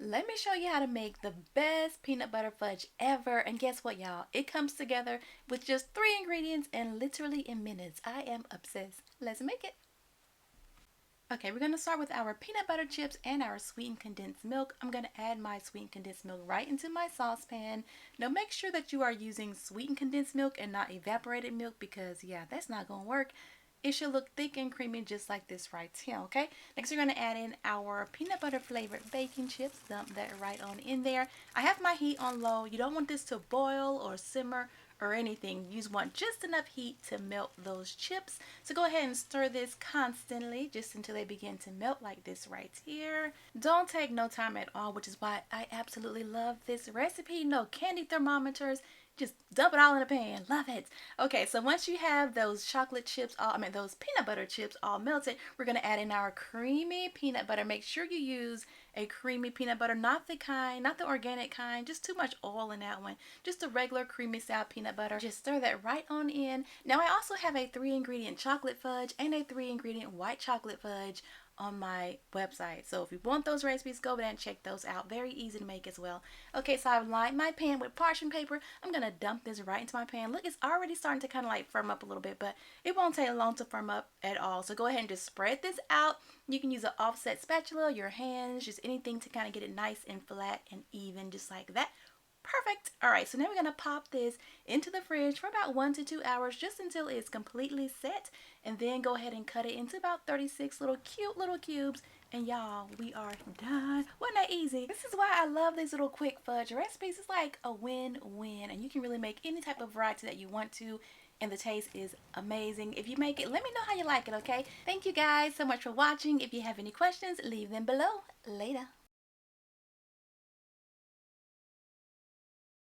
Let me show you how to make the best peanut butter fudge ever. And guess what, y'all? It comes together with just 3 ingredients and literally in minutes. I am obsessed. Let's make it. Okay, we're going to start with our peanut butter chips and our sweetened condensed milk. I'm going to add my sweetened condensed milk right into my saucepan. Now make sure that you are using sweetened condensed milk and not evaporated milk because, yeah, that's not going to work. It should look thick and creamy just like this right here, okay? Next, we're going to add in our peanut butter flavored baking chips. Dump that right on in there. I have my heat on low. You don't want this to boil or simmer or anything. You just want just enough heat to melt those chips. So go ahead and stir this constantly just until they begin to melt like this right here. Don't take no time at all, which is why I absolutely love this recipe. No candy thermometers. Just dump it all in a pan. Love it. Okay, so once you have those chocolate chips, those peanut butter chips all melted, we're going to add in our creamy peanut butter. Make sure you use a creamy peanut butter, not the kind, not the organic kind, just too much oil in that one. Just a regular creamy style peanut butter. Just stir that right on in. Now I also have a 3 ingredient chocolate fudge and a 3 ingredient white chocolate fudge on my website. So if you want those recipes, go over there and check those out. Very easy to make as well. Okay, so I've lined my pan with parchment paper. I'm going to dump this right into my pan. Look, it's already starting to kind of like firm up a little bit, but it won't take long to firm up at all. So go ahead and just spread this out. You can use an offset spatula, your hands, just anything to kind of get it nice and flat and even, just like that. Perfect. All right, so now we're going to pop this into the fridge for about 1 to 2 hours just until it's completely set. And then go ahead and cut it into about 36 little cute little cubes. And y'all, we are done. Wasn't that easy? This is why I love these little quick fudge recipes. It's like a win-win. And you can really make any type of variety that you want to. And the taste is amazing. If you make it, let me know how you like it, okay? Thank you guys so much for watching. If you have any questions, leave them below. Later.